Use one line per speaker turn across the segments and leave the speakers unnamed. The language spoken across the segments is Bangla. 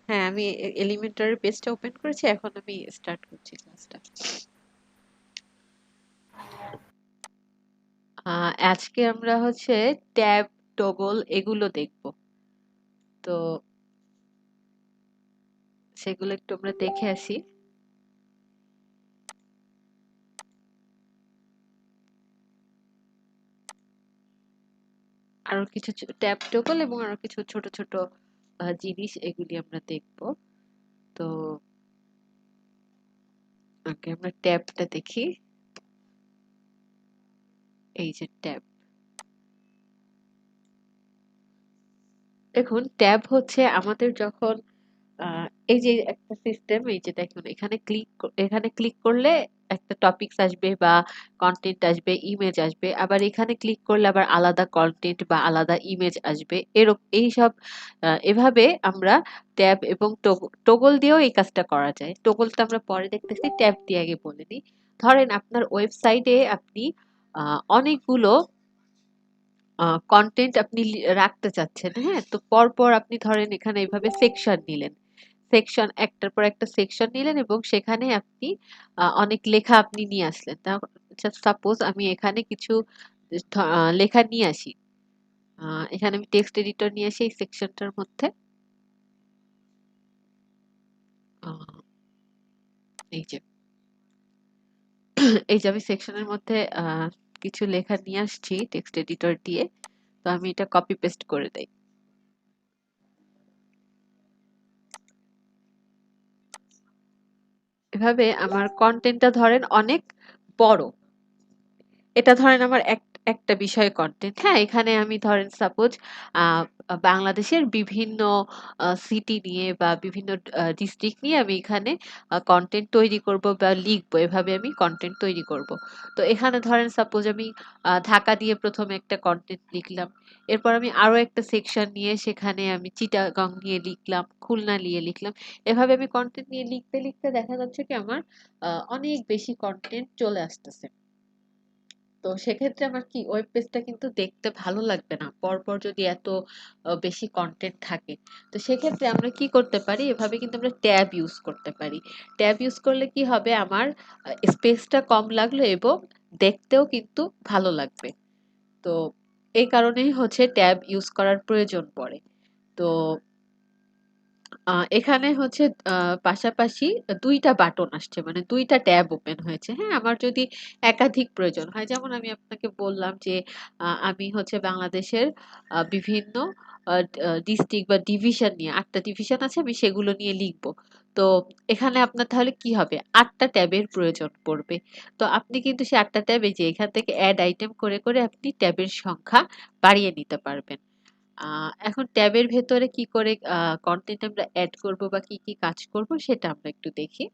হ্যাঁ, আমি এলিমেন্টরের পেজটা ওপেন করেছি, এখন আমি স্টার্ট করছি ক্লাসটা। আজকে আমরা হচ্ছে ট্যাব, টগল এগুলো দেখব। তো সেগুলো একটু আমরা দেখে আসি। আরো কিছু ট্যাব, টগল এবং আরো কিছু ছোট ছোট জিনিস, এগুলি আমরা দেখব। তো আগে আমরা ট্যাবটা দেখি। এই যে ট্যাব, দেখুন ট্যাব হচ্ছে আমাদের যখন এই যে একটা সিস্টেম, এই যে দেখুন এখানে ক্লিক করলে একটা টপিকস আসবে বা কন্টেন্ট আসবে, ইমেজ আসবে, আবার এখানে ক্লিক করলে আবার আলাদা কন্টেন্ট বা আলাদা ইমেজ আসবে, এরকম এইসব। এভাবে আমরা ট্যাব এবং টগল দিয়েও এই কাজটা করা যায়। টগলটা আমরা পরে দেখতেছি, ট্যাব দিয়ে আগে বলে দিই। ধরেন আপনার ওয়েবসাইটে আপনি অনেকগুলো কন্টেন্ট আপনি রাখতে চাচ্ছেন, হ্যাঁ? তো পরপর আপনি ধরেন এখানে এইভাবে সেকশন নিলেন। সেকশন, একটার পর একটা সেকশন নিলেন এবং সেখানে আপনি অনেক লেখা আপনি নিয়ে আসলেন। সাপোজ আমি এখানে কিছু লেখা নিয়ে আসি। এখানে আমি টেক্সট এডিটর নিয়ে আসি এই সেকশনটার মধ্যে। আহ, এই যে এই যে আমি সেকশনের মধ্যে কিছু লেখা নিয়ে আসছি টেক্সট এডিটর দিয়ে। তো আমি এটা কপি পেস্ট করে দেই। এভাবে আমার কন্টেন্টটা ধরেন অনেক বড়। এটা ধরেন আমার একটা বিষয় কন্টেন্ট, হ্যাঁ? এখানে আমি ধরেন সাপোজ বাংলাদেশের বিভিন্ন সিটি নিয়ে বা বিভিন্ন ডিস্ট্রিক্ট নিয়ে আমি এখানে কন্টেন্ট তৈরি করব বা লিখবো, এভাবে আমি কন্টেন্ট তৈরি করব। তো এখানে ধরেন সাপোজ আমি ঢাকা দিয়ে প্রথমে একটা কন্টেন্ট লিখলাম। এরপর আমি আরো একটা সেকশন নিয়ে সেখানে আমি চিটাগং নিয়ে লিখলাম, খুলনা নিয়ে লিখলাম। এভাবে আমি কন্টেন্ট নিয়ে লিখতে লিখতে দেখা যাচ্ছে কি আমার অনেক বেশি কন্টেন্ট চলে আসতেছে। তো সেক্ষেত্রে আমার কি ওয়েব পেজটা কিন্তু দেখতে ভালো লাগবে না পরপর যদি এত বেশি কন্টেন্ট থাকে। তো সেক্ষেত্রে আমরা কি করতে পারি, এভাবে কিন্তু আমরা ট্যাব ইউজ করতে পারি। ট্যাব ইউজ করলে কি হবে, আমার স্পেসটা কম লাগলো এবং দেখতেও কিন্তু ভালো লাগবে। তো এই কারণেই হচ্ছে ট্যাব ইউজ করার প্রয়োজন পড়ে। তো এখানে হচ্ছে পাশাপাশি ২ টা বাটন আসছে। মানে ২ টা ট্যাব ওপেন হয়েছে। হ্যাঁ? আমার যদি একাধিক প্রয়োজন হয়, যেমন আমি আপনাকে বললাম যে আমি হচ্ছে বাংলাদেশের বিভিন্ন ডিস্ট্রিক্ট বা ডিভিশন নিয়ে ৮ টা ডিভিশন আছে, আমি সেগুলো নিয়ে লিখব। তো এখানে আপনার তাহলে কি হবে? ৮ টা ট্যাবের প্রয়োজন পড়বে। তো আপনি কিন্তু সেই ৮ টা ট্যাব, এই যে এখান থেকে এড আইটেম করে করে আপনি ট্যাবের সংখ্যা বাড়িয়ে নিতে পারবেন। এখন ট্যাবের ভেতরে কি করে কন্টেন্ট আমরা এড করব বা কি কি কাজ করব সেটা আমরা একটু দেখি।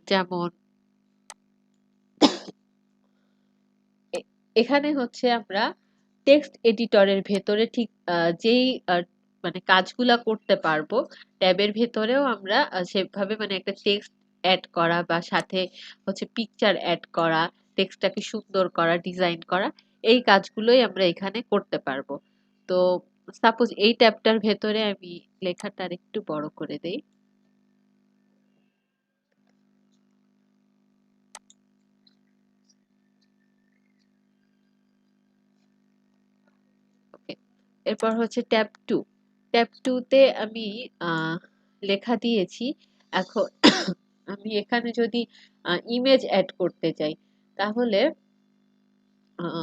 যেমন এ- এখানে হচ্ছে আমরা টেক্সট এডিটরের ভেতরে ঠিক যেই মানে কাজগুলা করতে পারবো, ট্যাবের ভেতরেও আমরা সেভাবে মানে একটা টেক্সট অ্যাড করা বা সাথে হচ্ছে পিকচার অ্যাড করা, টেক্সটটাকে সুন্দর করা, ডিজাইন করা, এই কাজগুলোই আমরা এখানে করতে পারবো। তো সাপোজ এই ট্যাবটার ভেতরে আমি লেখাটা একটু বড় করে দেই। ওকে, এরপর হচ্ছে ট্যাব টু। ট্যাব টু তে আমি আহ, লেখা দিয়েছি। এখন আমি এখানে যদি ইমেজ অ্যাড করতে চাই, তাহলে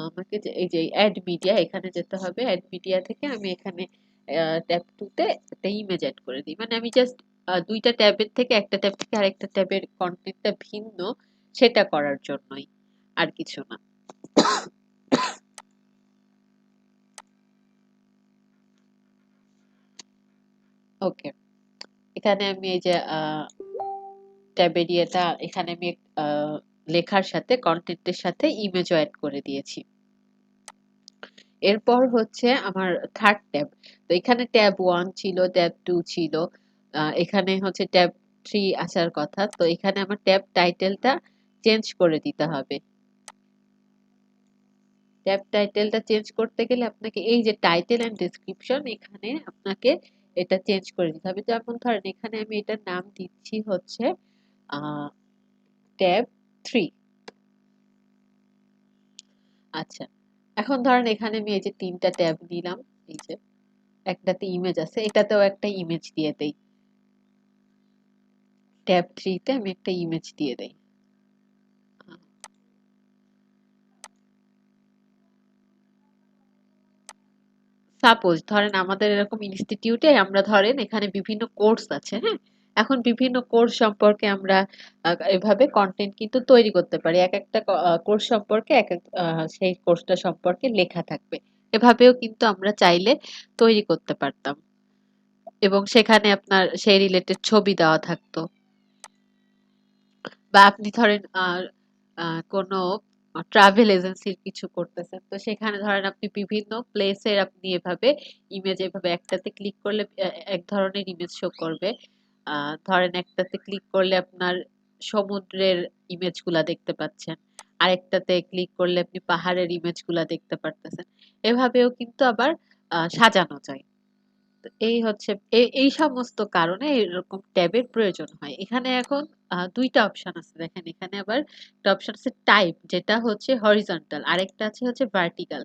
আমাকে এই যে অ্যাড মিডিয়া, এখানে যেতে হবে। অ্যাড মিডিয়া থেকে আমি এখানে ট্যাব টু তে একটা ইমেজ অ্যাড করে দিই। মানে আমি জাস্ট ২ টা ট্যাবের থেকে একটা ট্যাব থেকে আরেকটা ট্যাবের কন্টেন্টটা ভিন্ন, সেটা করার জন্যই, আর কিছু না। ওকে, এখানে আমি এই যে ট্যাবের ইয়েটা, এখানে আমি লেখার সাথে কন্টেন্টের সাথে ইমেজও অ্যাড করে দিয়েছি। এরপর হচ্ছে আমার থার্ড ট্যাব। তো এখানে ট্যাব ওয়ান ছিল, ট্যাব টু ছিল, এখানে হচ্ছে ট্যাব থ্রি আসার কথা। তো এখানে আমার ট্যাব টাইটেলটা চেঞ্জ করে দিতে হবে। ট্যাব টাইটেলটা চেঞ্জ করতে গেলে আপনাকে এই যে টাইটেল এন্ড ডেসক্রিপশন, এখানে আপনাকে এটা চেঞ্জ করে দিতে হবে। যেমন ধরেন এখানে আমি এটার নাম দিচ্ছি হচ্ছে ট্যাব 3। আচ্ছা, এখন ধরেন এখানে আমি এই যে ৩টা ট্যাব নিলাম, এই যে একটাতে ইমেজ আছে, এটাতেও একটা ইমেজ দিয়ে দেই। ট্যাব 3 তে আমি একটা ইমেজ দিয়ে দেই। সাপোজ ধরেন আমাদের এরকম ইনস্টিটিউটে আমরা ধরেন এখানে বিভিন্ন কোর্স আছে, হ্যাঁ? এখন বিভিন্ন কোর্স সম্পর্কে আমরা এভাবে কনটেন্ট কিন্তু তৈরি করতে পারি। একেকটা কোর্স সম্পর্কে একেক সেই কোর্সটা সম্পর্কে লেখা থাকবে। এভাবেও কিন্তু আমরা চাইলে তৈরি করতে পারতাম। এবং সেখানে আপনার সেই রিলেটেড ছবি দেওয়া থাকতো। বা আপনি ধরেন কোনো ট্রাভেল এজেন্সির কিছু করতেছেন, তো সেখানে ধরেন আপনি বিভিন্ন প্লেসের আপনি এভাবে ইমেজ এভাবে একটাতে ক্লিক করলে এক ধরনের ইমেজ শো করবে। ধরেন একটাতে ক্লিক করলে আপনার সমুদ্রের ইমেজগুলা দেখতে পাচ্ছেন, আরেকটাতে ক্লিক করলে আপনি পাহাড়ের ইমেজগুলা দেখতে পারতেছেন। এভাবেও কিন্তু আবার সাজানো যায়। তো এই হচ্ছে এই সমস্ত কারণে এরকম ট্যাবের প্রয়োজন হয়। এখানে এখন ২ টা অপশন আছে দেখেন। এখানে আবার একটা অপশন আছে টাইপ, যেটা হচ্ছে হরিজন্টাল, আরেকটা আছে হচ্ছে ভার্টিক্যাল।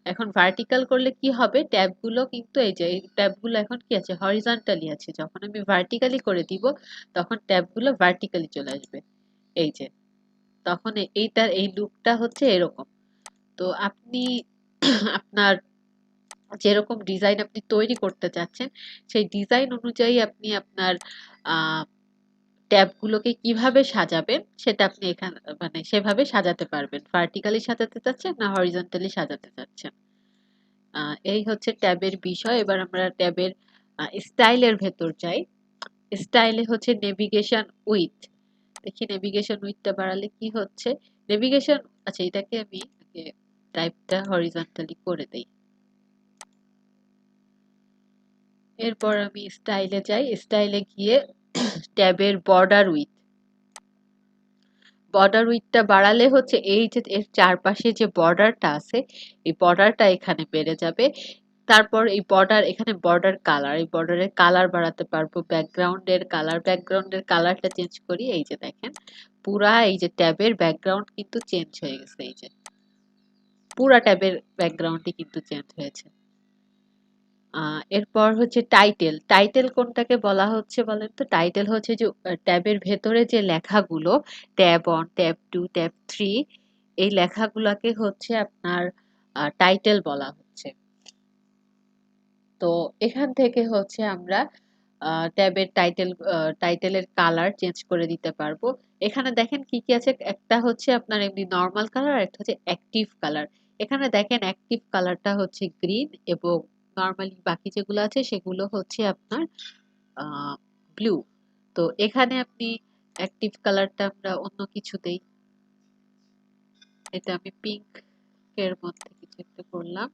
এখন ভার্টিক্যাল করলে কি হবে, ট্যাবগুলো কিন্তু এই যে এই ট্যাবগুলো এখন কি আছে, হরিজন্টালি আছে। যখন আমি ভার্টিক্যালি করে দিব তখন ট্যাবগুলো ভার্টিক্যালি চলে আসবে। এই যে তখন এইটার এই লুকটা হচ্ছে এরকম। তো আপনি আপনার যেরকম ডিজাইন আপনি তৈরি করতে চাচ্ছেন, সেই ডিজাইন অনুযায়ী আপনি আপনার আহ ট্যাবগুলোকে কিভাবে সাজাবেন সেটা আপনি এখানে মানে সেভাবে সাজাতে পারবেন। ভার্টিক্যালি সাজাতে চাচ্ছেন না হরিজন্টালি সাজাতে চাচ্ছেন। এই হচ্ছে ট্যাবের বিষয়। এবার আমরা ট্যাবের স্টাইলের ভেতর যাই। স্টাইলে হচ্ছে নেভিগেশন উইথ। দেখি নেভিগেশন উইথটা বাড়ালে কি হচ্ছে। নেভিগেশন, আচ্ছা এটাকে আমি টাইপটা হরিজন্টালি করে দেই। এরপর আমি স্টাইলে যাই। স্টাইলে গিয়ে ট্যাবের বর্ডার উইথটা বাড়ালে হচ্ছে এই যে এর চারপাশে যে বর্ডারটা আছে, এই বর্ডারটা এখানে বেড়ে যাবে। তারপর এই বর্ডার, এখানে বর্ডার কালার, এই বর্ডারের কালার বাড়াতে পারবো। ব্যাকগ্রাউন্ডের কালারটা চেঞ্জ করি। এই যে দেখেন পুরা এই যে ট্যাবের ব্যাকগ্রাউন্ড কিন্তু চেঞ্জ হয়ে গেছে। এই যে পুরা ট্যাবের ব্যাকগ্রাউন্ডই কিন্তু চেঞ্জ হয়েছে। এরপর হচ্ছে টাইটেল। টাইটেল কোনটাকে বলা হচ্ছে বলেন তো? টাইটেল হচ্ছে যে ট্যাবের ভেতরে যে লেখাগুলো, ট্যাব 1, ট্যাব 2, ট্যাব 3, এই লেখাগুলাকে হচ্ছে আপনার টাইটেল বলা হচ্ছে। তো এখান থেকে হচ্ছে আমরা ট্যাবের টাইটেলের কালার চেঞ্জ করে দিতে পারবো। এখানে দেখেন কি কি আছে, একটা হচ্ছে আপনার এমনি নর্মাল কালার, একটা হচ্ছে অ্যাক্টিভ কালার। এখানে দেখেন অ্যাক্টিভ কালারটা হচ্ছে গ্রিন, এবং নর্মালি বাকি যেগুলো আছে সেগুলো হচ্ছে আপনার ব্লু। তো এখানে আপনি অ্যাক্টিভ কালারটা আমরা অন্য কিছু দেই। এটা আমি পিঙ্ক এর মধ্যে কিছু একটা করলাম।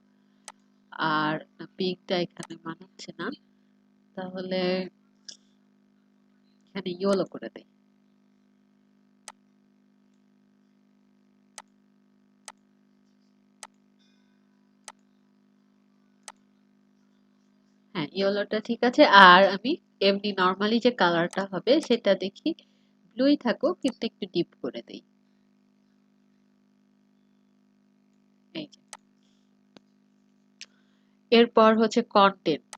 আর পিঙ্কটা এখানে মানাচ্ছে না, তাহলে এখানে ইয়েলো করে দেই। হ্যাঁ, ইয়েলোটা ঠিক আছে। আর আমি এমনি নরমালি যে কালারটা হবে সেটা দেখি ব্লুই থাকুক, কিন্তু একটু ডিপ করে দেই। এই যে। এরপর হচ্ছে কন্টেন্ট।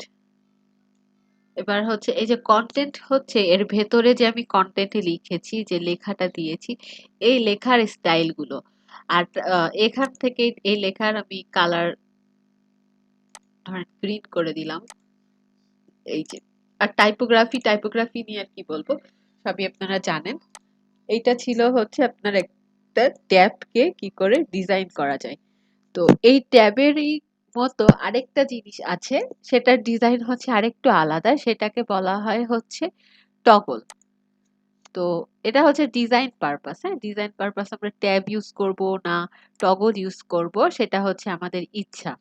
এবার হচ্ছে এই যে কন্টেন্ট হচ্ছে এর ভেতরে যে আমি কন্টেন্টে লিখেছি, যে লেখাটা দিয়েছি, এই লেখার স্টাইল গুলো। আর এখান থেকে এই লেখার আমি কালার ধরেন গ্রিন করে দিলাম। এই যে। আর টাইপোগ্রাফি নিয়ে আর কি বলবো, সবই আপনারা জানেন। এইটা ছিল হচ্ছে আপনার একটা ট্যাবকে কি করে ডিজাইন করা যায়। তো এই ট্যাবেরই মতো আরেকটা জিনিস আছে, সেটার ডিজাইন হচ্ছে আরেকটু আলাদা। সেটাকে বলা হয় হচ্ছে টগল। তো এটা হচ্ছে ডিজাইন পারপাস। হ্যাঁ, ডিজাইন পারপাস আমরা ট্যাব ইউজ করব না টগল ইউজ করব সেটা হচ্ছে আমাদের ইচ্ছা।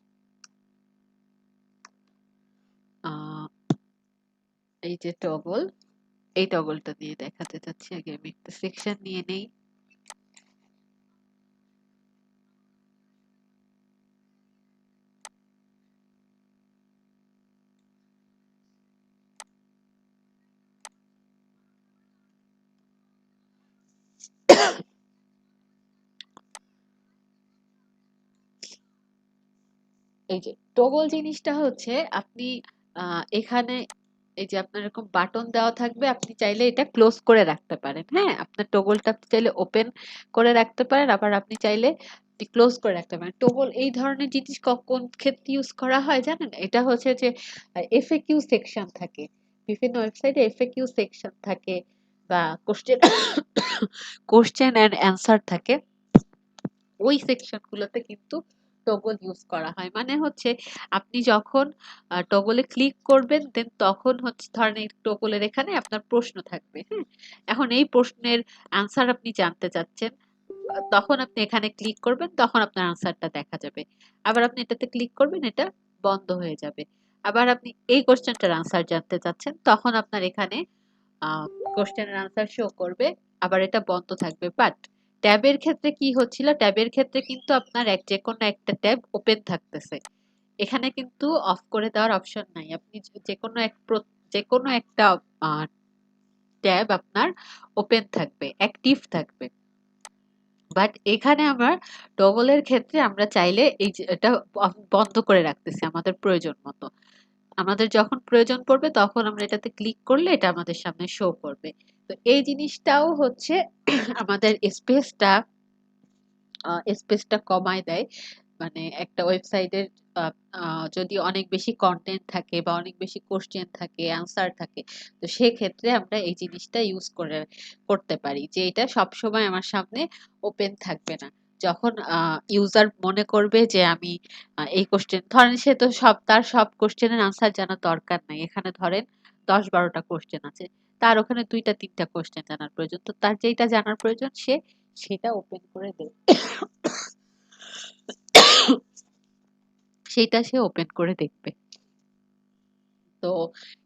আহ এই যে টগল, এই টগলটা দিয়ে দেখাতে চাচ্ছি। আগে আমি একটা সেকশন নিয়ে নেই। এই যে টগল জিনিসটা হচ্ছে আপনি এখানে এই যে আপনার এরকম বাটন দেওয়া থাকবে, আপনি চাইলে এটা ক্লোজ করে রাখতে পারেন। হ্যাঁ, আপনার টগলটা আপনি চাইলে ওপেন করে রাখতে পারেন, আবার আপনি চাইলে ক্লোজ করে রাখতে পারেন। টগল এই ধরনের জিনিস কোন ক্ষেত্রে ইউজ করা হয় জানেন? এটা হচ্ছে যে এফএকিউ সেকশন থাকে, বিভিন্ন ওয়েবসাইটে এফএকিউ সেকশন থাকে, বা কোশ্চেন কোশ্চেন অ্যান্ড অ্যান্সার থাকে। ওই সেকশন গুলোতে কিন্তু টগল ইউজ করা হয়। মানে হচ্ছে আপনি যখন টগলে ক্লিক করবেন, দেন তখন হচ্ছে ধরেন এই টগলের এখানে আপনার প্রশ্ন থাকবে। হ্যাঁ, এখন এই প্রশ্নের আনসার আপনি জানতে চাচ্ছেন, তখন আপনি এখানে ক্লিক করবেন, তখন আপনার আনসারটা দেখা যাবে। আবার আপনি এটাতে ক্লিক করবেন, এটা বন্ধ হয়ে যাবে। আবার আপনি এই কোশ্চেনটার আনসার জানতে চাচ্ছেন, তখন আপনার এখানে কোশ্চেনের আনসার শো করবে, আবার এটা বন্ধ থাকবে। বাট ট্যাবের ক্ষেত্রে কি হচ্ছিল, ট্যাবের ক্ষেত্রে কিন্তু আপনার যে কোনো একটা ট্যাব ওপেন থাকতেছে, এখানে কিন্তু অফ করে দেওয়ার অপশন নাই। আপনি যে কোনো যে কোনো একটা ট্যাব আপনার ওপেন থাকবে, অ্যাক্টিভ থাকবে। বাট এখানে আমার টগলের ক্ষেত্রে আমরা চাইলে এই যে এটা বন্ধ করে রাখতেছি আমাদের প্রয়োজন মতো। আমাদের যখন প্রয়োজন পড়বে তখন আমরা এটাতে ক্লিক করলে এটা আমাদের সামনে শো করবে। তো এই জিনিসটাও হচ্ছে আমাদের স্পেসটা কমায় দেয়। মানে একটা ওয়েবসাইটের যদি অনেক বেশি কন্টেন্ট থাকে বা অনেক বেশি কোশ্চেন থাকে, অ্যান্সার থাকে, তো সেক্ষেত্রে আমরা এই জিনিসটা ইউজ করতে পারি যে এটা সবসময় আমার সামনে ওপেন থাকবে না। যখন ইউজার মনে করবে যে আমি এই কোশ্চেন, ধরেন সে তো তার সব কোশ্চেনের আনসার জানার দরকার নাই। এখানে ধরেন 10-12টা কোশ্চেন আছে, তার ওখানে 2-3টা কোশ্চেন জানার প্রয়োজন, তো তার যেটা জানার প্রয়োজন সে সেটা ওপেন করে দেবে, সেটা সে ওপেন করে দেখবে। তো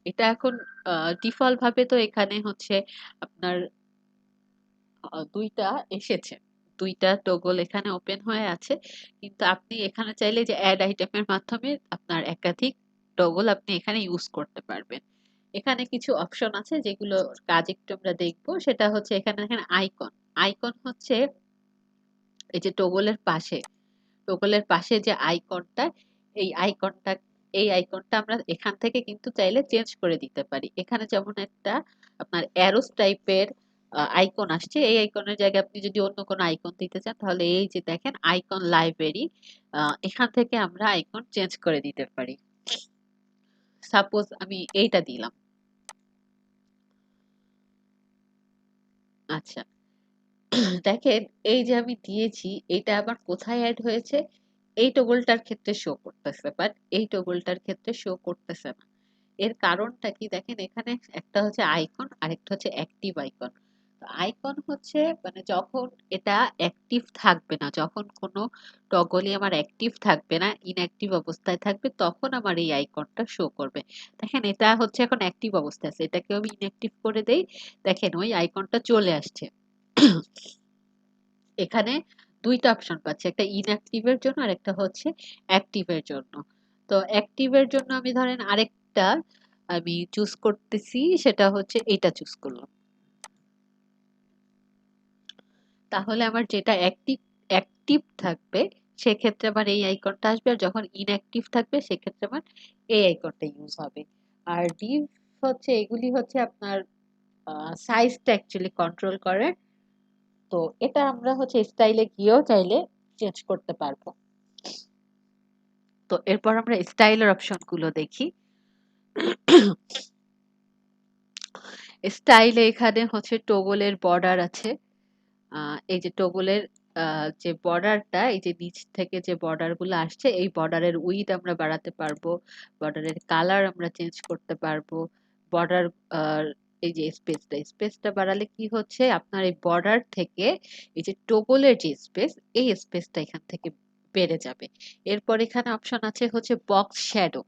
এটা এখন ডিফল্ট ভাবে তো এখানে হচ্ছে আপনার 2টা এসেছে, 2টা টগল এখানে ওপেন হয়ে আছে। কিন্তু আপনি এখানে চাইলে যে অ্যাড আইটেমের মাধ্যমে আপনার একাধিক টগল আপনি এখানে ইউজ করতে পারবেন। এখানে কিছু অপশন আছে যেগুলো কাজ একটু আমরা দেখবো। সেটা হচ্ছে এখানে দেখেন আইকন। আইকন হচ্ছে এই যে টোগলের পাশে যে আইকনটা, এই আইকনটা এই আইকনটা আমরা এখান থেকে কিন্তু চাইলে চেঞ্জ করে দিতে পারি। এখানে যেমন একটা আপনার অ্যারোস টাইপের আইকন আসছে, এই আইকনের জায়গায় আপনি যদি অন্য কোনো আইকন দিতে চান, তাহলে এই যে দেখেন আইকন লাইব্রেরি, এখান থেকে আমরা আইকন চেঞ্জ করে দিতে পারি। সাপোজ আমি এইটা দিলাম। আচ্ছা, দেখেন এই যে আমি দিয়েছি, এটা আবার কোথায় অ্যাড হয়েছে? এই টগলটার ক্ষেত্রে শো করতেছে, বাট এই টগলটার ক্ষেত্রে শো করতেছে না। এর কারণটা কি দেখেন, এখানে একটা হচ্ছে আইকন আর একটা হচ্ছে অ্যাক্টিভ আইকন। আইকন হচ্ছে মানে যখন এটা অ্যাক্টিভ থাকবে না, যখন কোনো টগলই আমার অ্যাক্টিভ থাকবে না, ইনঅ্যাক্টিভ অবস্থায় থাকবে, তখন আমার এই আইকনটা শো করবে। দেখেন এটা হচ্ছে এখন অ্যাক্টিভ অবস্থায় আছে, এটাকে আমি ইনঅ্যাক্টিভ করে দেই, দেখেন ওই আইকনটা চলে আসছে। এখানে 2টা অপশন পাচ্ছি, একটা ইনঅ্যাক্টিভের জন্য আর একটা হচ্ছে অ্যাক্টিভের জন্য। তো অ্যাক্টিভের জন্য আমি ধরেন আরেকটা আমি চুজ করতেছি, সেটা হচ্ছে এটা চুজ করলাম। তাহলে আমার যেটা অ্যাক্টিভ অ্যাক্টিভ থাকবে সেক্ষেত্রে আমার এই আইকনটা আসবে, আর যখন ইনঅ্যাক্টিভ থাকবে সেক্ষেত্রে আমার এই আইকনটা ইউজ হবে। আর ডিভ হচ্ছে এগুলি হচ্ছে আপনার সাইজটা অ্যাকচুয়ালি কন্ট্রোল করে। তো এটা আমরা হচ্ছে স্টাইলে গিয়েও চাইলে চেঞ্জ করতে পারবো। তো এরপর আমরা স্টাইলের অপশন গুলো দেখি। স্টাইলে এখানে হচ্ছে টগলের বর্ডার আছে। এই যে টগলের যে বর্ডারটা, এই যে নিচ থেকে যে বর্ডার গুলো আসছে, এই বর্ডারের উইডথ আমরা বাড়াতে পারবো, বর্ডারের কালার আমরা চেঞ্জ করতে পারবো। বর্ডার এই যে স্পেসটা বাড়ালে কি হচ্ছে, আপনার এই বর্ডার থেকে এই যে টগলের যে স্পেস, এই স্পেসটা এখান থেকে বেড়ে যাবে। এরপর এখানে অপশন আছে হচ্ছে বক্স শ্যাডো।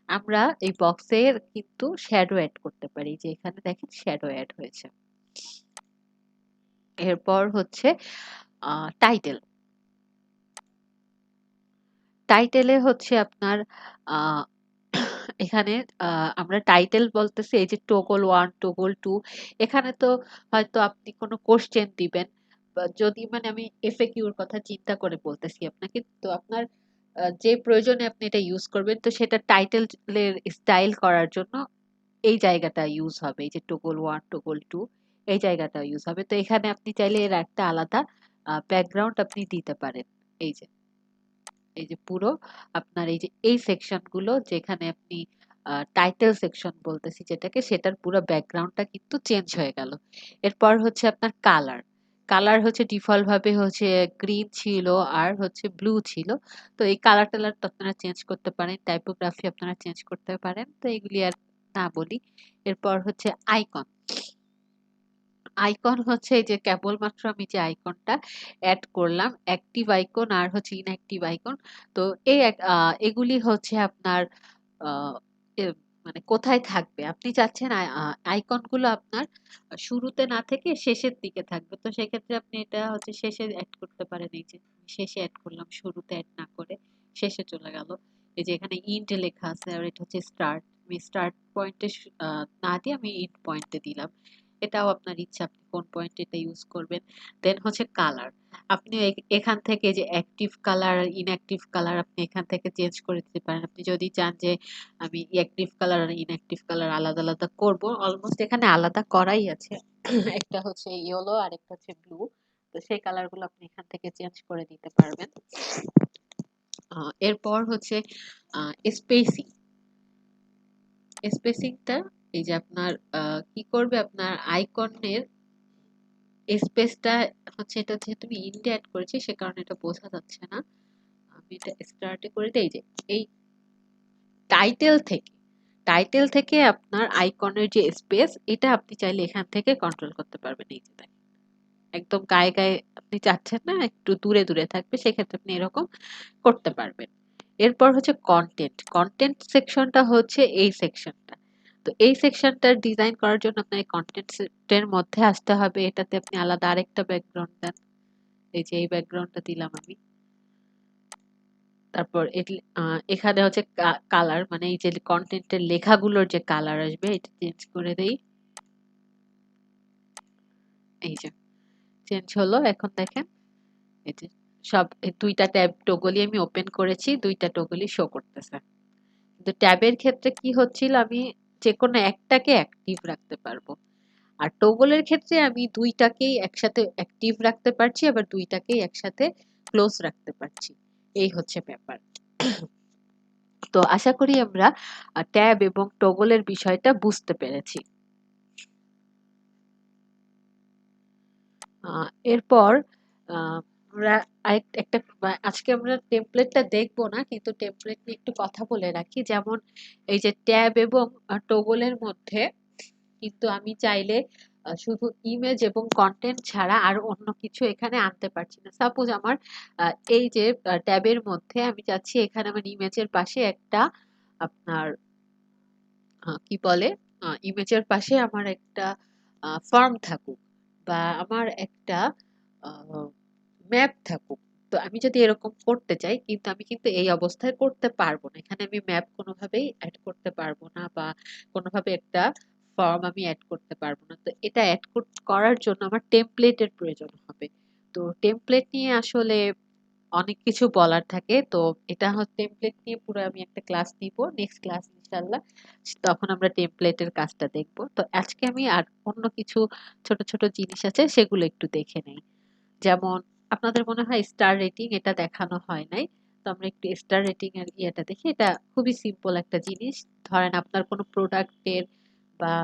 আমরা এই বক্সের কিন্তু শ্যাডো অ্যাড করতে পারি, যে এখানে দেখেন শ্যাডো অ্যাড হয়েছে। এরপর হচ্ছে টাইটেল। টাইটেলে হচ্ছে আপনার আহ, এখানে আমরা টাইটেল বলতেছি এই যে টোগল 1 টোগল 2। এখানে তো হয়তো আপনি কোনো কোশ্চেন দিবেন, বা যদি মানে আমি এফএকিউর কথা চিন্তা করে বলতেছি আপনাকে, তো আপনার যে প্রয়োজনে আপনি এটা ইউজ করবেন, তো সেটা টাইটেলের স্টাইল করার জন্য এই জায়গাটা ইউজ হবে। এই যে টগল 1, টগল 2 এই জায়গাটা ইউজ হবে। তো এখানে আপনি চাইলে এর একটা আলাদা ব্যাকগ্রাউন্ড আপনি দিতে পারেন। এই যে এই যে পুরো আপনার এই যে এই সেকশন গুলো যেখানে আপনি টাইটেল সেকশন বলতেছি যেটাকে, সেটার পুরো ব্যাকগ্রাউন্ডটা কিন্তু চেঞ্জ হয়ে গেল। এরপর হচ্ছে আপনার কালার। কালার হচ্ছে ডিফল্ট ভাবে হচ্ছে গ্রিন ছিল আর হচ্ছে ব্লু ছিল। তো এই কালার টালার তো আপনারা চেঞ্জ করতে পারেন, টাইপোগ্রাফি আপনারা চেঞ্জ করতে পারেন, তো এগুলি আর না বলি। এরপর হচ্ছে আইকন। আইকন হচ্ছে এই যে কেবলমাত্র আমি যে আইকনটা অ্যাড করলাম, অ্যাক্টিভ আইকন আর হচ্ছে ইনঅ্যাক্টিভ আইকন। তো এগুলি হচ্ছে আপনার আহ, মানে কোথায় থাকবে আপনি চাচ্ছেন আইকন গুলো আপনার শুরুতে না থেকে শেষের দিকে থাকবে। তো সেক্ষেত্রে আপনি এটা হচ্ছে শেষে অ্যাড করতে পারেন। এই যে শেষে অ্যাড করলাম, শুরুতে অ্যাড না করে শেষে চলে গেল। এই যে এখানে ইন্ড লেখা আছে আর এটা হচ্ছে স্টার্ট, আমি স্টার্ট পয়েন্টে না দিয়ে আমি ইন্ড পয়েন্টে দিলাম। এটাও আপনার ইচ্ছা, আপনি কোন পয়েন্ট এটা ইউজ করবেন। দেন হচ্ছে কালার। আপনি এখান থেকে যে অ্যাক্টিভ কালার আর ইনঅ্যাক্টিভ কালার আপনি এখান থেকে চেঞ্জ করে দিতে পারেন। আপনি যদি চান যে আমি অ্যাক্টিভ কালার আর ইনঅ্যাক্টিভ কালার আলাদা আলাদা করব, অলমোস্ট এখানে আলাদা করাই আছে। একটা হচ্ছে ইয়েলো আর একটা হচ্ছে ব্লু। তো সেই কালার গুলো আপনি এখান থেকে চেঞ্জ করে দিতে পারবেন। এরপর হচ্ছে স্পেসিং। স্পেসিংটা এই যে আপনার কি করবে, আপনার আইকনের স্পেসটা হচ্ছে, এটা যেহেতু আমি ইন্ডে অ্যাড করেছি সে কারণে এটা বোঝা যাচ্ছে না। আমি এটা স্টার্টে করে দেই যে এই টাইটেল থেকে টাইটেল থেকে আপনার আইকনের যে স্পেস, এটা আপনি চাইলে এখান থেকে কন্ট্রোল করতে পারবেন। এই যে দেখেন, একদম গায়ে গায়ে আপনি চাচ্ছেন না, একটু দূরে দূরে থাকবে, সেক্ষেত্রে আপনি এরকম করতে পারবেন। এরপর হচ্ছে কন্টেন্ট। কন্টেন্ট সেকশনটা হচ্ছে এই সেকশনটা। তো এই সেকশনটার ডিজাইন করার জন্য আপনার এই কন্টেন্টের মধ্যে আসতে হবে। এটাতে আপনি আলাদা আরেকটা ব্যাকগ্রাউন্ড দেন। এই যে এই ব্যাকগ্রাউন্ডটা দিলাম আমি। তারপর এখানে হচ্ছে কালার, মানে এই যে কন্টেন্টের লেখাগুলোর যে কালার আসবে এটা চেঞ্জ করে দেই। এই যে চেঞ্জ হলো, এখন দেখেন এই যে সব এই দুইটা ট্যাব টগলই আমি ওপেন করেছি, দুইটা টগলই শো করতেছে। কিন্তু ট্যাবের ক্ষেত্রে কি হচ্ছিল, আমি যে কোনো একটাকে অ্যাক্টিভ রাখতে পারবো। আর টগলের ক্ষেত্রে আমি দুইটাকেই একসাথে অ্যাক্টিভ রাখতে পারছি, আবার দুইটাকেই একসাথে ক্লোজ রাখতে পারছি। এই হচ্ছে ব্যাপার। তো আশা করি আমরা ট্যাব এবং টগলের বিষয়টা বুঝতে পেরেছি। এরপর আমরা একটা আজকে আমরা টেমপ্লেটটা দেখবো না, কিন্তু টেমপ্লেট নিয়ে একটু কথা বলে রাখি। যেমন এই যে ট্যাব এবং টগলের মধ্যে কিন্তু আমি চাইলে শুধু ইমেজ এবং কন্টেন্ট ছাড়া আর অন্য কিছু এখানে আনতে পারছি না। সাপোজ আমার এই যে ট্যাবের মধ্যে আমি চাচ্ছি এখানে আমার ইমেজের পাশে একটা আপনার কি বলে, ইমেজের পাশে আমার একটা ফর্ম থাকুক, বা আমার একটা ম্যাপ থাকুক। তো আমি যদি এরকম করতে চাই, কিন্তু আমি কিন্তু এই অবস্থায় করতে পারবো না। এখানে আমি ম্যাপ কোনোভাবেই অ্যাড করতে পারবো না, বা কোনোভাবে একটা ফর্ম আমি অ্যাড করতে পারবো না। তো এটা অ্যাড করার জন্য আমার টেমপ্লেটের প্রয়োজন হবে। তো টেমপ্লেট নিয়ে আসলে অনেক কিছু বলার থাকে। তো এটা হচ্ছে টেমপ্লেট নিয়ে পুরো আমি একটা ক্লাস নিব, নেক্সট ক্লাস ইনশাল্লাহ। তখন আমরা টেমপ্লেটের কাজটা দেখব। তো আজকে আমি আর অন্য কিছু ছোট ছোট জিনিস আছে সেগুলো একটু দেখে নেই। যেমন আপনাদের মনে হয় স্টার রেটিং এটা দেখানো হয় নাই। তো আমরা একটু স্টার রেটিং এর ইয়েটা দেখি। এটা খুবই সিম্পল একটা জিনিস। ধরেন আপনার কোনো প্রোডাক্টের বা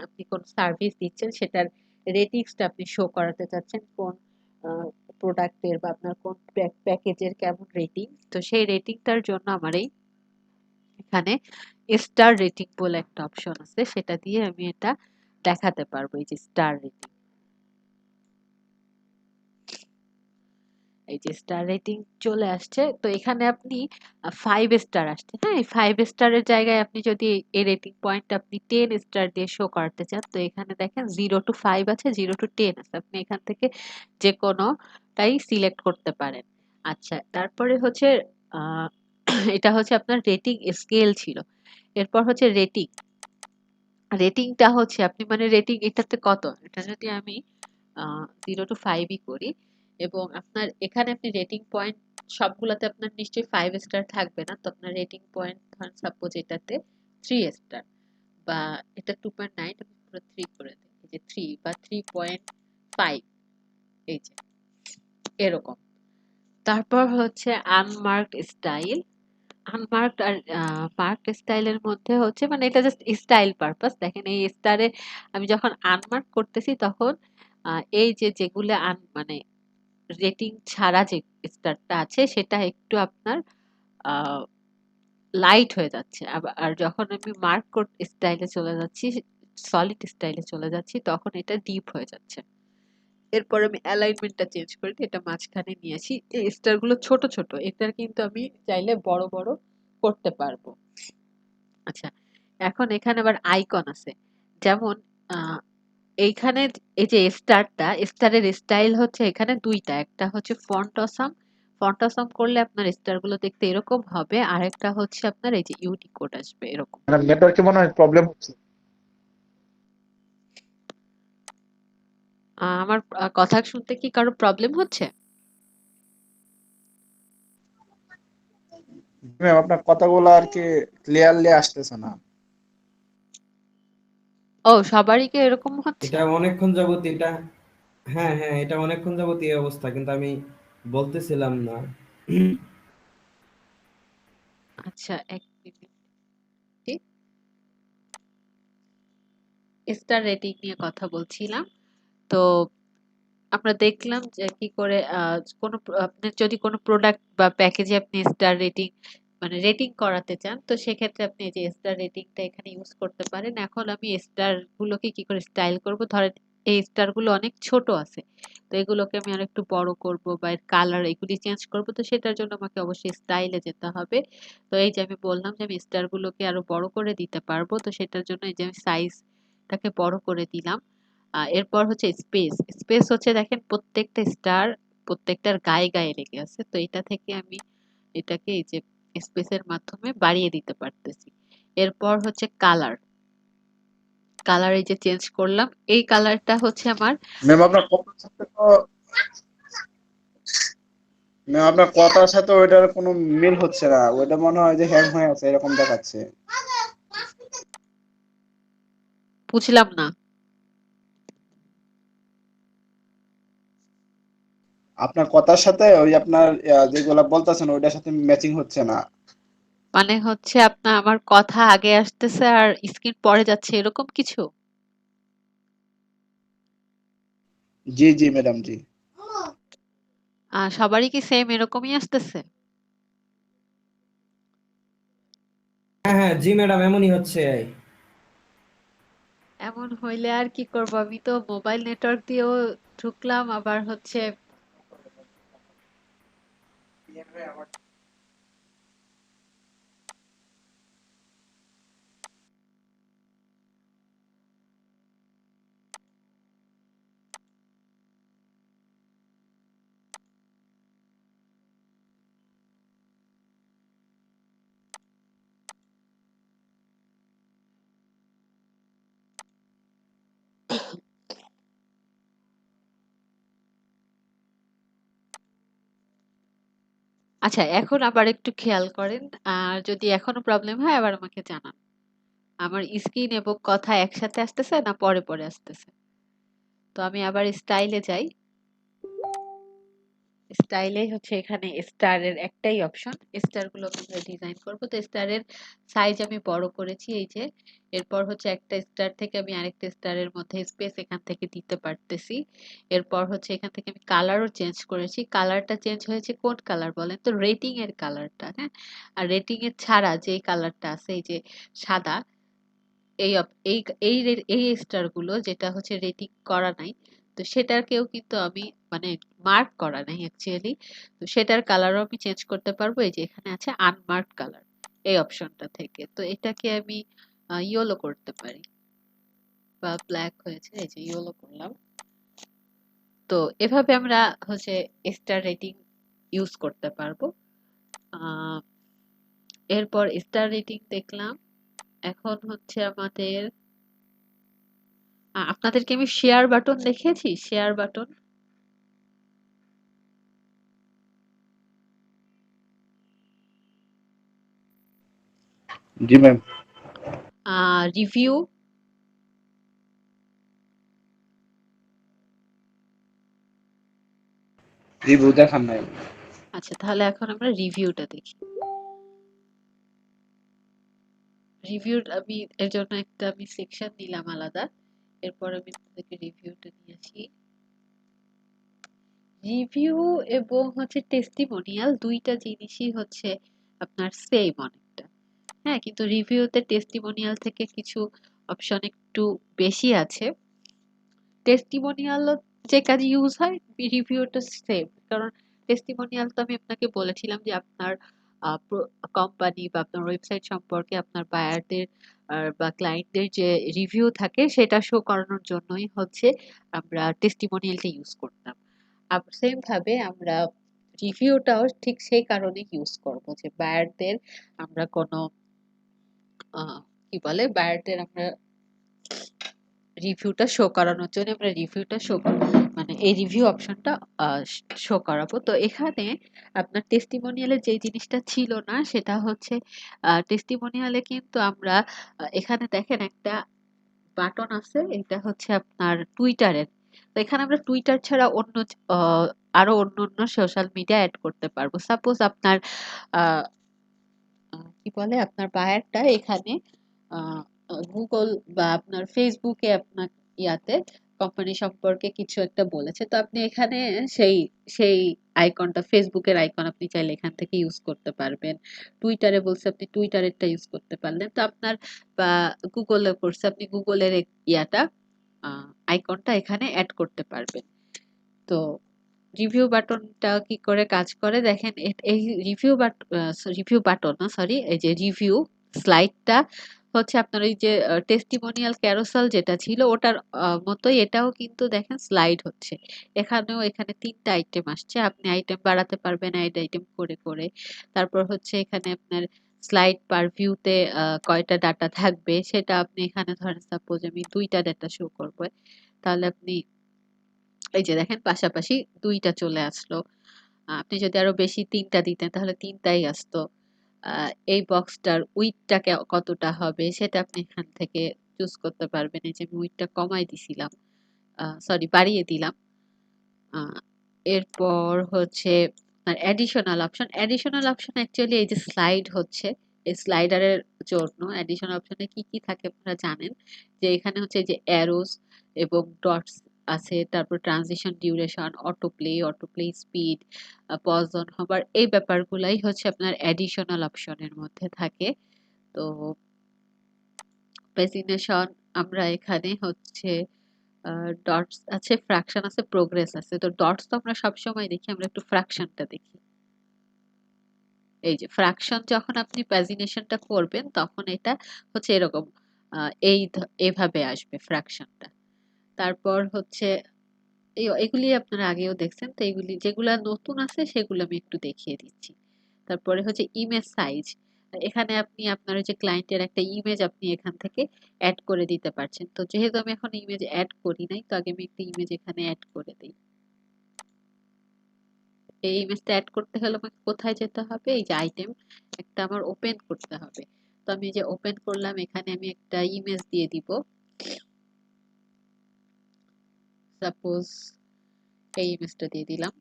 আপনি কোন সার্ভিস দিচ্ছেন, সেটার রেটিংসটা আপনি শো করাতে চাচ্ছেন, কোন প্রোডাক্টের বা আপনার কোন প্যাকেজের কেমন রেটিং। তো সেই রেটিংটার জন্য আমার এখানে স্টার রেটিং বলে একটা অপশন আছে, সেটা দিয়ে আমি এটা দেখাতে পারবো। এই যে স্টার রেটিং, এই যে স্টার রেটিং চলে আসছে। তো এখানে আপনি 5 স্টার আসছে। হ্যাঁ, এই 5 স্টারের জায়গায় আপনি যদি এই রেটিং পয়েন্ট আপনি 10 স্টার দিয়ে শো করাতে চান, তো এখানে দেখেন 0 to 5 আছে, 0 to 10 আছে। আপনি এখান থেকে যে কোনোটাই সিলেক্ট করতে পারেন। আচ্ছা, তারপরে হচ্ছে আহ এটা হচ্ছে আপনার রেটিং স্কেল ছিল। এরপর হচ্ছে রেটিং। রেটিংটা হচ্ছে আপনি মানে রেটিং এটাতে কত, এটা যদি আমি 0 to 5ই করি, এবং আপনার এখানে আপনি রেটিং পয়েন্ট সবগুলাতে আপনার নিশ্চয়ই 5 স্টার থাকবে না। তো আপনার রেটিং পয়েন্ট ধরেন সাপোজ এটাতে 3 স্টার বা এটা 2.9 আমি পুরো 3 করে দিই। এই যে 3 বা 3.5 এই যে এরকম। তারপর হচ্ছে আনমার্কড স্টাইল। আনমার্কড আর মার্কড স্টাইলের মধ্যে হচ্ছে মানে এটা জাস্ট স্টাইল পারপাস। দেখেন এই স্টারে আমি যখন আনমার্ক করতেছি তখন এই যে যেগুলো মানে রেটিং ছাড়া যে স্টারটা আছে সেটা একটু আপনার লাইট হয়ে যাচ্ছে। আর যখন আমি মার্ক স্টাইলে চলে যাচ্ছি, সলিড স্টাইলে চলে যাচ্ছি তখন এটা ডিপ হয়ে যাচ্ছে। এরপর আমি অ্যালাইনমেন্টটা চেঞ্জ করে দিয়ে এটা মাঝখানে নিয়ে আসি। এই স্টার গুলো ছোট ছোট, এটার কিন্তু আমি চাইলে বড় বড় করতে পারবো। আচ্ছা, এখন এখানে আবার আইকন আছে। যেমন আহ, এইখানে এই যে স্টারটা, স্টারের স্টাইল হচ্ছে এখানে দুইটা, একটা হচ্ছে ফন্ট অসাম। ফন্ট অসাম করলে আপনার স্টার গুলো দেখতে এরকম হবে, আর একটা হচ্ছে আপনার এই যে ইউনিকোড আসবে এরকম।
ম্যাডাম নেটওয়ার্কে মনে হয় প্রবলেম হচ্ছে।
আমার কথা শুনতে কি কারো প্রবলেম হচ্ছে?
ম্যাম আপনার কথাগুলো আর কি ক্লিয়ারলি আসতেছে না।
ও, সবারই কি এরকম হচ্ছে?
এটা অনেকক্ষণ যাবত এটা, হ্যাঁ হ্যাঁ, এটা অনেকক্ষণ যাবত এই অবস্থা, কিন্তু আমি বলতেছিলাম না।
আচ্ছা, এক মিনিট। স্টার রেটিং নিয়ে কথা বলছিলাম। তো আমরা দেখলাম যে কি করে আপনি যদি কোনো প্রোডাক্ট বা প্যাকেজে আপনি স্টার রেটিং মানে রেটিং করাতে চান, তো সেক্ষেত্রে আপনি এই যে স্টার রেটিংটা এখানে ইউজ করতে পারেন। এখন আমি স্টার গুলোকে কি করে স্টাইল করব, ধরেন এই স্টার গুলো অনেক ছোট আছে, তো এগুলোকে আমি আর একটু বড় করব বা এর কালার এগুলি চেঞ্জ করব, তো সেটার জন্য আমাকে অবশ্যই স্টাইলে যেতে হবে। তো এই যে আমি বললাম যে আমি স্টার গুলোকে আরো বড় করে দিতে পারবো, তো সেটার জন্য এই যে আমি সাইজটাকে বড় করে দিলাম। এরপর হচ্ছে স্পেস। স্পেস হচ্ছে দেখেন প্রত্যেকটা স্টার প্রত্যেকটার গায়ে গায়ে লেগে আছে, তো এটা থেকে আমি এটাকে এই যে স্পেসের মাধ্যমে বাড়িয়ে দিতে পারতেছি। এরপর হচ্ছে কালার। কালার এই যে চেঞ্জ করলাম, এই কালারটা হচ্ছে আমার
ম্যাম আপনার কথার সাথে তো ম্যাম আপনার কথার সাথে ওইটার কোনো মিল হচ্ছে না, ওইটা মনে হয় যে হ্যাং হয়ে আছে এরকম দেখাচ্ছে।
বুঝলাম না।
আপনার কথার সাথে ওই আপনার যেগুলা বলতেছেন ওইটার সাথে ম্যাচিং হচ্ছে না।
মানে হচ্ছে আপনার আমার কথা আগে আসতেছে আর স্ক্রিন পরে যাচ্ছে এরকম কিছু?
জি জি ম্যাডাম জি।
সবারই কি সেম এরকমই আসতেছে?
হ্যাঁ হ্যাঁ, জি ম্যাডাম, এমনই হচ্ছে।
এমন হইলে আর কি করব, আমি তো মোবাইল নেটওয়ার্ক দিয়েও ঢুকলাম, আবার হচ্ছে আচ্ছা, এখন আবার একটু খেয়াল করেন। আর যদি এখনো প্রবলেম হয় আবার আমাকে জানান। আমার স্ক্রিন এবং কথা একসাথে আসতেছে না পরে পরে আসতেছে? তো আমি আবার স্টাইলে যাই। স্টাইলে হচ্ছে এখানে স্টারের একটাই অপশন, স্টার গুলোকে আমরা ডিজাইন করব। তো স্টারের সাইজ আমি বড় করেছি এই যে। এরপর হচ্ছে একটা স্টার থেকে আমি আরেকটা স্টারের মধ্যে স্পেস এখান থেকে দিতে পারতেছি। এরপর হচ্ছে এখান থেকে আমি কালারও চেঞ্জ করেছি। কালারটা চেঞ্জ হয়েছে কোন কালার বলেন তো? রেটিং এর কালারটা, হ্যাঁ। আর রেটিং এর ছাড়া যে কালারটা আছে এই যে সাদা, এই এই এই স্টার গুলো যেটা হচ্ছে রেটিং করা নাই, তো সেটাকেও কিন্তু আমি মানে মার্ক করা নাই অ্যাকচুয়ালি, তো সেটার কালারও আমি চেঞ্জ করতে পারবো। এই যে এখানে আছে আনমার্কড কালার, এই অপশনটা থেকে। তো এটাকে আমি ইয়েলো করতে পারি, বা ব্ল্যাক হয়েছে এই যে ইয়েলো করলাম। তো এভাবে আমরা হচ্ছে স্টার রেটিং ইউজ করতে পারবো। আহ এরপর স্টার রেটিং দেখলাম। এখন হচ্ছে আমাদের আপনাদেরকে আমি শেয়ার বাটন দেখিয়েছি, শেয়ার বাটন।
জি ম্যাম।
রিভিউ,
রিভিউ দেখান নাই।
আচ্ছা তাহলে এখন আমরা রিভিউটা দেখি। রিভিউ আমি এর জন্য একটা আমি সেকশন নিলাম আলাদা। এরপর আমি আপনাদেরকে রিভিউটা নিয়ে আসি। রিভিউ এবং হচ্ছে টেস্টিমোনিয়াল দুইটা জিনিসই হচ্ছে আপনার সেম অনেকটা। হ্যাঁ, কিন্তু রিভিউতে টেস্টিমোনিয়াল থেকে কিছু অপশন একটু বেশি আছে। টেস্টিমোনিয়াল যে কাজে ইউজ হয়, রিভিউটা সেম। কারণ টেস্টিমোনিয়াল তো আমি আপনাকে বলেছিলাম যে আপনার কোম্পানি বা আপনার ওয়েবসাইট সম্পর্কে আপনার বায়ারদের বা ক্লায়েন্টদের যে রিভিউ থাকে সেটা শো করানোর জন্যই হচ্ছে আমরা টেস্টিমোনিয়ালটা ইউজ করতাম। সেম ভাবে আমরা রিভিউটাও ঠিক সেই কারণে ইউজ করব যে বায়ারদের আমরা কোনো কি বলে বায়ারদের আমরা রিভিউটা শো করানোর জন্য আমরা রিভিউটা শো মানে এই রিভিউ অপশনটা শো করাবো। তো এখানে আপনার টেস্টিমোনিয়ালে যে জিনিসটা ছিল না সেটা হচ্ছে টেস্টিমোনিয়ালে কিন্তু আমরা এখানে দেখেন একটা বাটন আছে, এটা হচ্ছে আপনার টুইটারের। তো এখানে আমরা টুইটার ছাড়া অন্য আরো অন্য অন্য সোশ্যাল মিডিয়া অ্যাড করতে পারবো। সাপোজ আপনার আহ কি বলে আপনার বায়ারটা এখানে গুগল বা আপনার ফেসবুকে আপনার ইয়াতে কোম্পানি সম্পর্কে কিছু একটা বলেছে, তো আপনি এখানে সেই সেই আইকনটা ফেসবুকের আইকন আপনি চাইলে এখান থেকে ইউজ করতে পারবেন। টুইটারে বলছে আপনি টুইটারেরটা ইউজ করতে পারলেন। তো আপনার বা গুগলে করছে আপনি গুগলের ইয়াটা আইকনটা এখানে অ্যাড করতে পারবেন। তো রিভিউ বাটনটা কি করে কাজ করে দেখেন, এই রিভিউ বাটন না সরি, এই যে রিভিউ স্লাইডটা হচ্ছে আপনার এই যে টেস্টিমোনিয়াল ক্যারোসেল যেটা ছিল ওটার মতোই এটাও কিন্তু দেখেন স্লাইড হচ্ছে। এখানে তিনটা আইটেম আসছে, আপনি আইটেম বাড়াতে পারবেন অ্যাড আইটেম করে করে। তারপর হচ্ছে এখানে আপনার স্লাইড পার ভিউতে কয়টা ডাটা থাকবে সেটা আপনি এখানে ধরেন সাপোজ আমি দুইটা ডাটা শো করবো, তাহলে আপনি এই যে দেখেন পাশাপাশি দুইটা চলে আসলো। আপনি যদি আরো বেশি তিনটা দিতেন তাহলে তিনটাই আসতো। এই বক্সটার উইডথটা কতটা হবে সেটা আপনি এখান থেকে চুজ করতে পারবেন। এই যে আমি উইডথটা কমাই দিছিলাম, সরি বাড়িয়ে দিলাম। আহ, এরপর হচ্ছে অ্যাডিশনাল অপশন অ্যাকচুয়ালি এই যে স্লাইড হচ্ছে এই স্লাইডারের জন্য অ্যাডিশনাল অপশনে কি কি থাকে আপনারা জানেন, যে এখানে হচ্ছে এই যে অ্যারোস এবং ডটস আছে, তারপর transition duration, auto play speed, pause on হবার, এই ব্যাপারগুলাই হচ্ছে আপনার অ্যাডিশনাল অপশনের মধ্যে থাকে। তো প্রেসিগনেশন আমরা এখানে হচ্ছে ডটস আছে, ফ্র্যাকশন আছে, প্রোগ্রেস আছে। তো ডটস তো আমরা সবসময় দেখি, আমরা একটু ফ্র্যাকশনটা দেখি। এই যে ফ্র্যাকশন যখন আপনি প্যাজিনেশনটা করবেন তখন এটা হচ্ছে এরকম এইভাবে আসবে ফ্র্যাকশনটা। তারপর হচ্ছে এগুলি আপনারা আগেও দেখছেন, তো এগুলি যেগুলা নতুন আছে সেগুলো আমি একটু দেখিয়ে দিচ্ছি। তারপরে হচ্ছে ইমেজ সাইজ, এখানে আপনি আপনার ওই যে ক্লায়েন্টের একটা ইমেজ আপনি এখান থেকে অ্যাড করে দিতে পারছেন। তো যেহেতু আমি এখন ইমেজ অ্যাড করি নাই, তো আগে আমি একটা ইমেজ এখানে অ্যাড করে দিই। এই ইমেজটা অ্যাড করতে হলে আমাকে কোথায় যেতে হবে, এই যে আইটেম একটা আমার ওপেন করতে হবে। তো আমি যে ওপেন করলাম এখানে আমি একটা ইমেজ দিয়ে দিব, সাপোজ এই ইমেজটা দিয়ে দিলাম।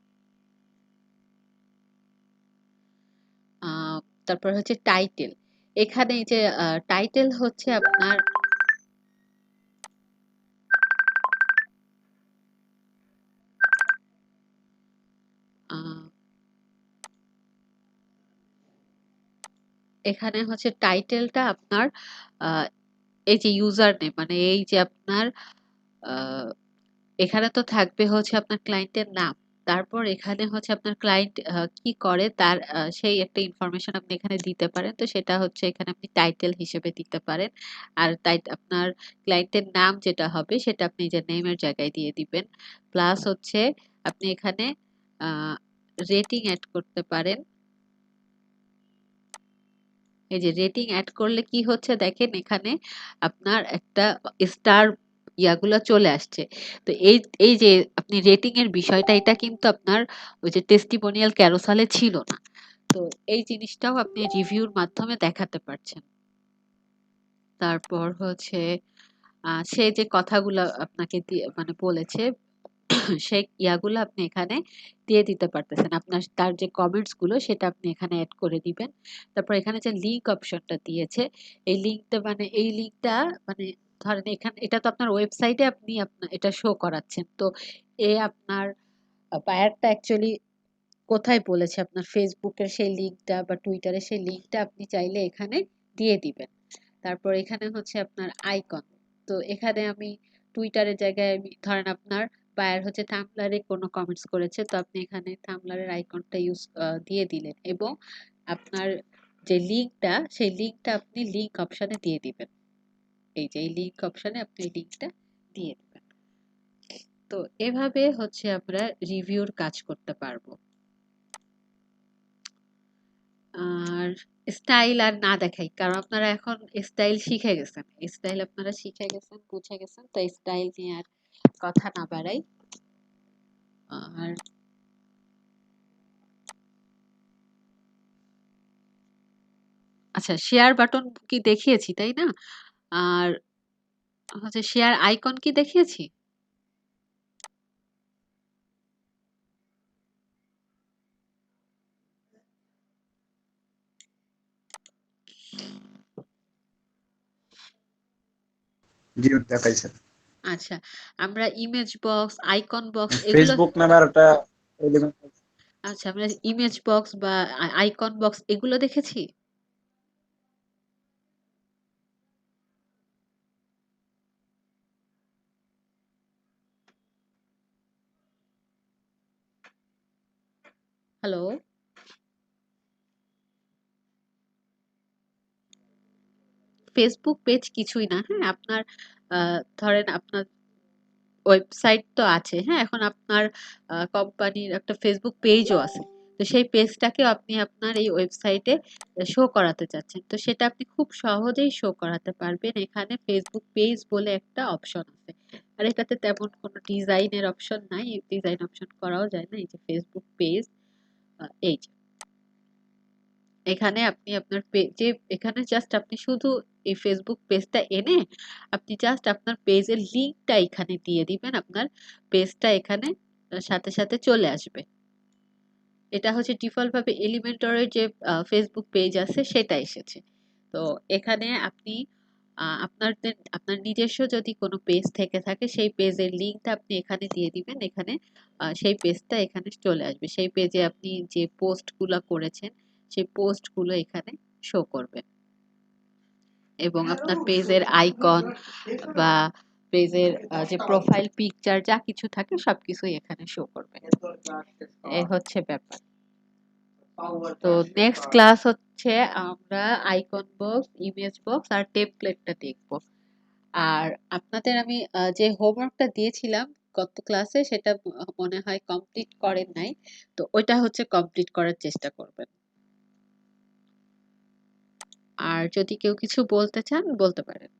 তারপর হচ্ছে টাইটেল, এখানে এই যে টাইটেল হচ্ছে আপনার আহ, এখানে হচ্ছে টাইটেলটা আপনার আহ, এই যে ইউজার নেম মানে এই যে আপনার আহ, এখানে তো থাকবে হচ্ছে আপনার ক্লায়েন্টের নাম। তারপর এখানে হচ্ছে আপনার ক্লায়েন্ট কি করে তার সেই একটা ইনফরমেশন আপনি এখানে দিতে পারেন। তো সেটা হচ্ছে এখানে আপনি টাইটেল হিসেবে দিতে পারেন। আর তাই আপনার ক্লায়েন্টের নাম যেটা হবে সেটা আপনি যে নেমের জায়গায় দিয়ে দিবেন। প্লাস হচ্ছে আপনি এখানে রেটিং অ্যাড করতে পারেন। এই যে রেটিং অ্যাড করলে কি হচ্ছে দেখেন এখানে আপনার একটা স্টার ইয়াগুলা চলে আসছে। তো এই এই যে আপনি রেটিং এর বিষয়টা এটা কিন্তু আপনার ওই যে টেস্টিমোনিয়াল ক্যারোসেলে ছিল না। তো এই জিনিসটাও আপনি রিভিউর মাধ্যমে দেখাতে পারছেন। তারপর হচ্ছে সে যে কথাগুলো আপনাকে মানে বলেছে সেই ইয়াগুলো আপনি এখানে দিয়ে দিতে পারতেছেন। আপনার তার যে কমেন্টস গুলো সেটা আপনি এখানে এড করে দিবেন। তারপর এখানে যে লিঙ্ক অপশনটা দিয়েছে, এই লিঙ্কটা মানে ধরেন এখানে এটা তো আপনার ওয়েবসাইটে আপনি আপনার এটা শো করাচ্ছেন। তো আপনার বায়ারটা অ্যাকচুয়ালি কোথায় বলেছে আপনার ফেসবুকের সেই লিঙ্কটা বা টুইটারের সেই লিঙ্কটা আপনি চাইলে এখানে দিয়ে দিবেন। তারপর এখানে হচ্ছে আপনার আইকন। তো এখানে আমি টুইটারের জায়গায় আমি ধরেন আপনার বায়ার হচ্ছে থাম্বলারে কোনো কমেন্টস করেছে, তো আপনি এখানে থাম্বলারের আইকনটা দিয়ে দিলেন এবং আপনার যে লিঙ্কটা সেই লিঙ্কটা আপনি লিঙ্ক অপশনে দিয়ে দিবেন। এই যে এই লিঙ্ক অপশনে আপনি এই লিঙ্কটা দিয়ে দিবেন। তো এভাবে হচ্ছে আমরা রিভিউর কাজ করতে পারবো। আর স্টাইল আর না দেখাই, কারণ আপনারা এখন স্টাইল শিখে গেছেন, স্টাইল আপনারা শিখে গেছেন, বুঝে গেছেন, তো স্টাইল নিয়ে আর কথা না বাড়াই। আর আচ্ছা, শেয়ার বাটন কি দেখিয়েছি তাই না? আর হচ্ছে শেয়ার আইকন কি দেখিয়েছি?
জি দেখাইছে।
আচ্ছা, আমরা ইমেজ বক্স, আইকন বক্স এগুলো,
ফেসবুক নামে আর একটা এলিমেন্ট।
আচ্ছা আমরা ইমেজ বক্স বা আইকন বক্স এগুলো দেখেছি। হ্যালো, ফেসবুক পেজ কিছুই না। হ্যাঁ, আপনার ধরেন আপনার ওয়েবসাইট তো আছে, হ্যাঁ, এখন আপনার কোম্পানির একটা ফেসবুক পেজও আছে। তো সেই পেজটাকেও আপনি আপনার এই ওয়েবসাইটে শো করাতে চাচ্ছেন, তো সেটা আপনি খুব সহজেই শো করাতে পারবেন। এখানে ফেসবুক পেজ বলে একটা অপশন আছে, আর এটাতে তেমন কোনো ডিজাইনের অপশন নাই, ডিজাইন অপশন করাও যায় না। এই যে ফেসবুক পেজ, এই যে এখানে আপনি আপনার পেজে, এখানে জাস্ট আপনি শুধু এই ফেসবুক পেজটা এনে আপনি জাস্ট আপনার পেজের লিঙ্কটা এখানে দিয়ে দিবেন, আপনার পেজটা এখানে সাথে সাথে চলে আসবে। এটা হচ্ছে ডিফল্ট ভাবে এলিমেন্টরের যে ফেসবুক পেজ আছে সেটা এসেছে। তো এখানে আপনি আপনার নিজস্ব যদি কোনো পেজ থেকে থাকে সেই পেজের লিঙ্কটা আপনি এখানে দিয়ে দিবেন, এখানে সেই পেজটা এখানে চলে আসবে। সেই পেজে আপনি যে পোস্টগুলো করেছেন সেই পোস্টগুলো এখানে শো করবে এবং আপনার পেজের আইকন বা পেজের যে প্রোফাইল পিকচার যা কিছু থাকে সবকিছুই এখানে শো করবে। এই হচ্ছে ব্যাপার। তো নেক্সট ক্লাস হচ্ছে আমরা আইকন বক্স, ইমেজ বক্স আর টেমপ্লেটটা দেখব। আর আপনাদের আমি যে হোমওয়ার্কটা দিয়েছিলাম গত ক্লাসে সেটা মনে হয় কমপ্লিট করেন নাই, তো ওইটা হচ্ছে কমপ্লিট করার চেষ্টা করবেন। আর যদি কেউ কিছু বলতে চান বলতে পারেন।